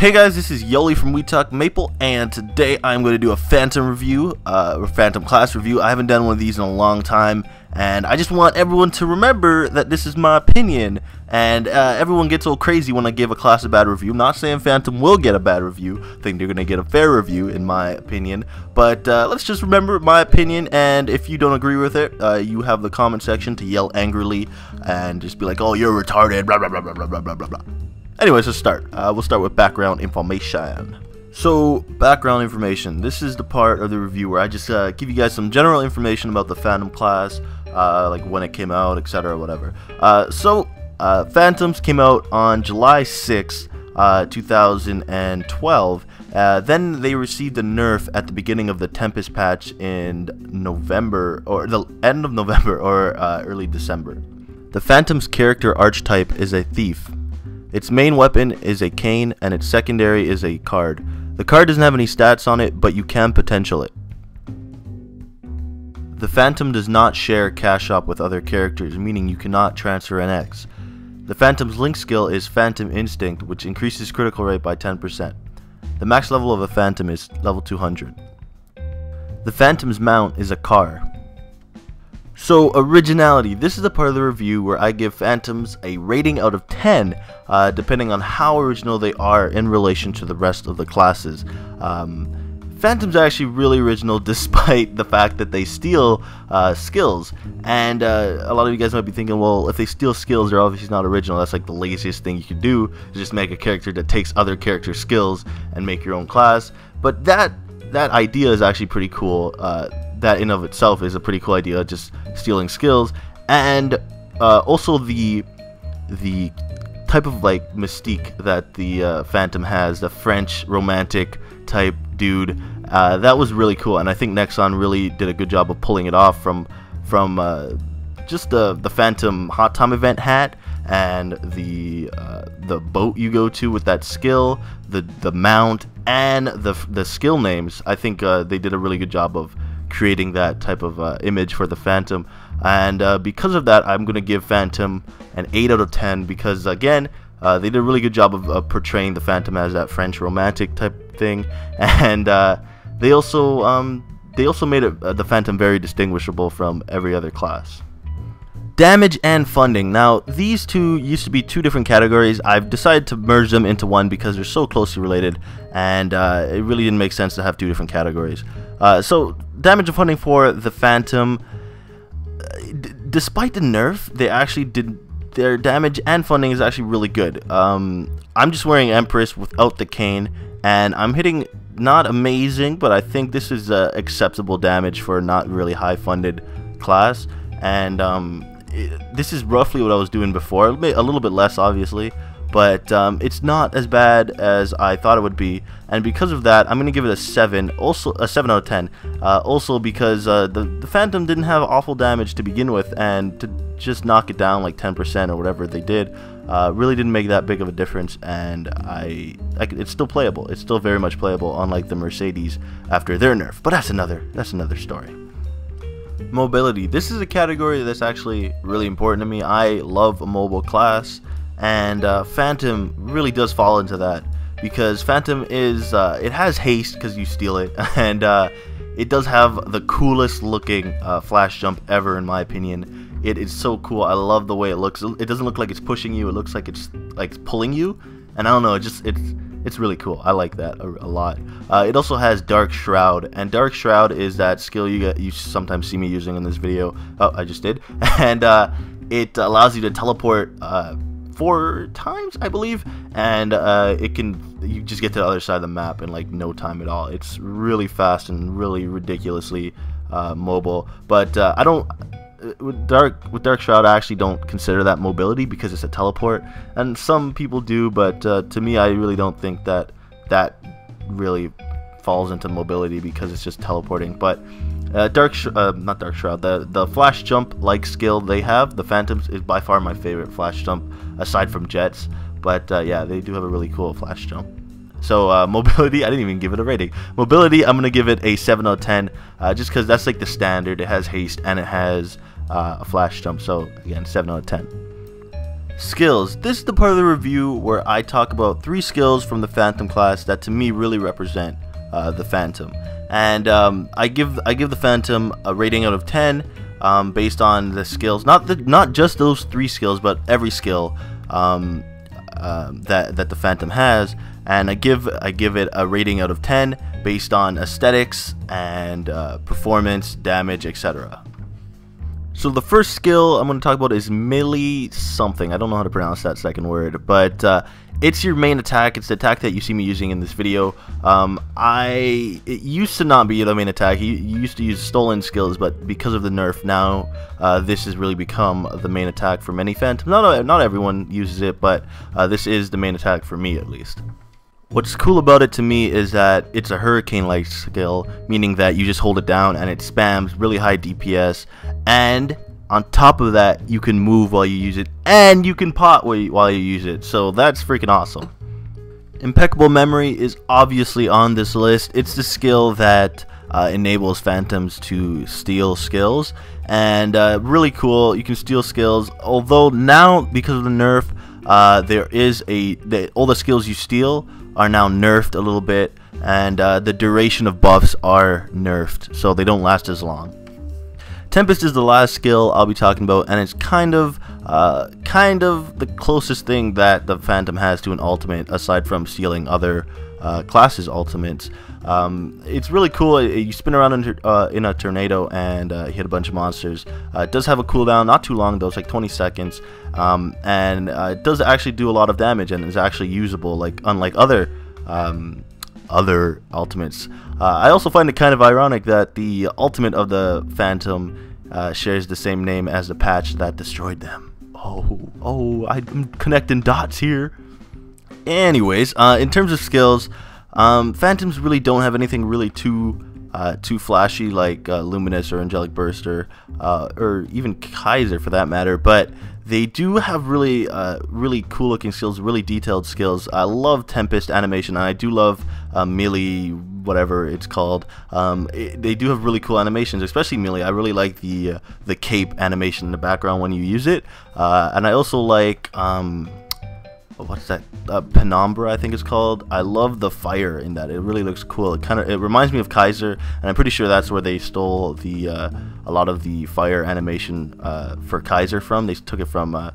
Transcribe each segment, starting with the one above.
Hey guys, this is Yoli from We Talk Maple, and today I'm going to do a Phantom review, or Phantom class review. I haven't done one of these in a long time, and I just want everyone to remember that this is my opinion, and everyone gets all crazy when I give a class a bad review. I'm not saying Phantom will get a bad review. I think they're going to get a fair review, in my opinion, but let's just remember my opinion, and if you don't agree with it, you have the comment section to yell angrily and just be like, oh, you're retarded, blah, blah, blah, blah, blah, blah, blah, blah. Anyways, let's start. We'll start with background information. So, background information. This is the part of the review where I just give you guys some general information about the Phantom class, like when it came out, etc., whatever. Phantoms came out on July 6th, 2012. Then they received a nerf at the beginning of the Tempest patch in November, or the end of November, or early December. The Phantom's character archetype is a thief. Its main weapon is a cane, and its secondary is a card. The card doesn't have any stats on it, but you can potential it. The Phantom does not share Cash Shop with other characters, meaning you cannot transfer an X. The Phantom's link skill is Phantom Instinct, which increases critical rate by 10%. The max level of a Phantom is level 200. The Phantom's mount is a car. So, Originality. This is the part of the review where I give Phantoms a rating out of 10, depending on how original they are in relation to the rest of the classes. Phantoms are actually really original despite the fact that they steal skills. And a lot of you guys might be thinking, well, if they steal skills, they're obviously not original. That's like the laziest thing you could do, is just make a character that takes other characters' skills and make your own class. But that idea is actually pretty cool. That in of itself is a pretty cool idea, just stealing skills, and also the type of like mystique that the Phantom has, the French romantic type dude. That was really cool, and I think Nexon really did a good job of pulling it off from just the Phantom Hot Time event hat, and the boat you go to with that skill, the mount, and the skill names. I think they did a really good job of creating that type of image for the Phantom, and because of that, I'm gonna give Phantom an 8 out of 10, because again, they did a really good job of portraying the Phantom as that French romantic type thing, and they also made the Phantom very distinguishable from every other class. Damage and funding. Now, these two used to be two different categories. I've decided to merge them into one because they're so closely related, and it really didn't make sense to have two different categories. So, damage and funding for the Phantom, despite the nerf, they actually did, their damage and funding is actually really good. I'm just wearing Empress without the cane, and I'm hitting not amazing, but I think this is acceptable damage for a not really high funded class, and this is roughly what I was doing before, a little bit less obviously, but it's not as bad as I thought it would be, and because of that, I'm going to give it a 7, also a 7 out of 10, also because the Phantom didn't have awful damage to begin with, and to just knock it down like 10% or whatever they did, really didn't make that big of a difference, and it's still playable. It's still very much playable, unlike the Mercedes after their nerf, but that's another story. Mobility. This is a category that's actually really important to me. I love a mobile class, and Phantom really does fall into that, because Phantom is it has haste because you steal it, and it does have the coolest looking flash jump ever, in my opinion. It is so cool. I love the way it looks. It doesn't look like it's pushing you. It looks like it's like pulling you, and I don't know. It's really cool. I like that a lot. It also has Dark Shroud, and Dark Shroud is that skill you sometimes see me using in this video. Oh, I just did. And it allows you to teleport 4 times, I believe, and you just get to the other side of the map in like no time at all. It's really fast and really ridiculously mobile. But I don't. With Dark Shroud, I actually don't consider that mobility because it's a teleport, and some people do, but to me, I really don't think that really falls into mobility because it's just teleporting. But not Dark Shroud, the flash jump like skill they have, the Phantoms, is by far my favorite flash jump aside from Jets. But yeah, they do have a really cool flash jump. So mobility, I didn't even give it a rating. Mobility, I'm gonna give it a 7 out of 10, just because that's like the standard. It has haste and it has a flash jump, so again, 7 out of 10. Skills. This is the part of the review where I talk about 3 skills from the Phantom class that to me really represent the Phantom. And I give the Phantom a rating out of 10 based on the skills, not just those 3 skills, but every skill that the Phantom has. And I give it a rating out of 10 based on aesthetics and performance, damage, etc. So the first skill I'm going to talk about is melee something. I don't know how to pronounce that second word, but it's your main attack. It's the attack that you see me using in this video. It used to not be the main attack. You used to use stolen skills, but because of the nerf now, this has really become the main attack for many Phantoms. Not everyone uses it, but this is the main attack for me at least. What's cool about it to me is that it's a hurricane-like skill, meaning that you just hold it down and it spams really high DPS, and on top of that, you can move while you use it, and you can pot while you use it, so that's freaking awesome. Impeccable memory is obviously on this list. It's the skill that enables Phantoms to steal skills, and really cool. You can steal skills, although now, because of the nerf, all the skills you steal are now nerfed a little bit, and the duration of buffs are nerfed, so they don't last as long. Tempest is the last skill I'll be talking about, and it's kind of the closest thing that the Phantom has to an ultimate, aside from stealing other classes' ultimates. It's really cool. You spin around in a tornado and hit a bunch of monsters. It does have a cooldown, not too long though, it's like 20 seconds, and it does actually do a lot of damage and is actually usable, like unlike other ultimates. I also find it kind of ironic that the ultimate of the Phantom shares the same name as the patch that destroyed them. Oh, I'm connecting dots here. Anyways, in terms of skills, Phantoms really don't have anything really too flashy like Luminous or Angelic Burster, or even Kaiser for that matter, but they do have really cool looking skills, really detailed skills. I love Tempest animation, and I do love melee, whatever it's called. They do have really cool animations, especially melee. I really like the cape animation in the background when you use it, and I also like what's that, Penumbra I think it's called. I love the fire in that. It really looks cool. It reminds me of Kaiser, and I'm pretty sure that's where they stole a lot of the fire animation for Kaiser from. They took it from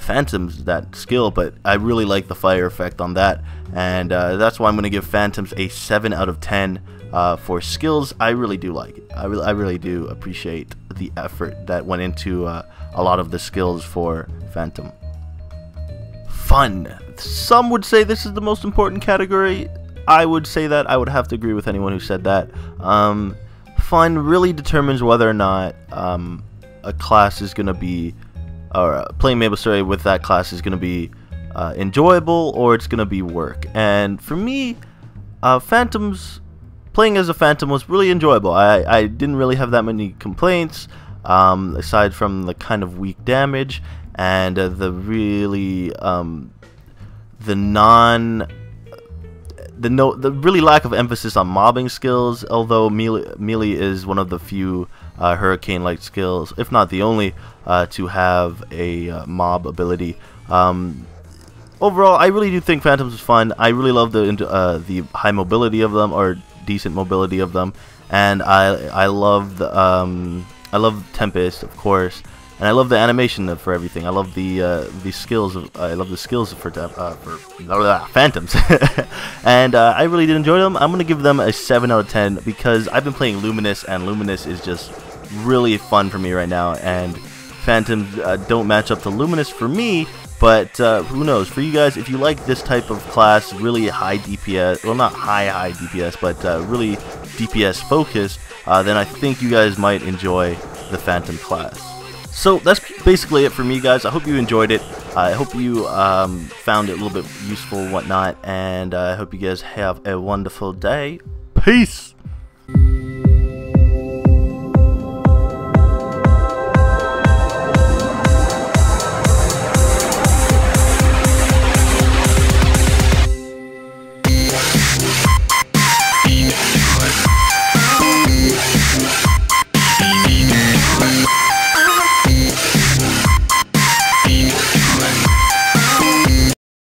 Phantoms, that skill, but I really like the fire effect on that, and that's why I'm going to give Phantoms a 7 out of 10 for skills. I really do like it. I really do appreciate the effort that went into a lot of the skills for Phantom. Fun. Some would say this is the most important category. I would say that. I would have to agree with anyone who said that. Fun really determines whether or not a class is going to be, or playing MapleStory with that class is going to be enjoyable, or it's going to be work. And for me, playing as a Phantom was really enjoyable. I didn't really have that many complaints, aside from the kind of weak damage and the really the really lack of emphasis on mobbing skills, although melee is one of the few hurricane-like skills, if not the only, to have a mob ability. Overall, I really do think Phantoms is fun. I really love the high mobility of them, or decent mobility of them, and I love Tempest, of course. And I love the animation for everything. I love the skills. I love the skills for Phantoms, and I really did enjoy them. I'm gonna give them a 7 out of 10 because I've been playing Luminous, and Luminous is just really fun for me right now. And Phantoms don't match up to Luminous for me, but who knows? For you guys, if you like this type of class, really high DPS, well, not high DPS, but really DPS focused, then I think you guys might enjoy the Phantom class. So that's basically it for me, guys. I hope you enjoyed it. I hope you found it a little bit useful and whatnot, and I hope you guys have a wonderful day. Peace!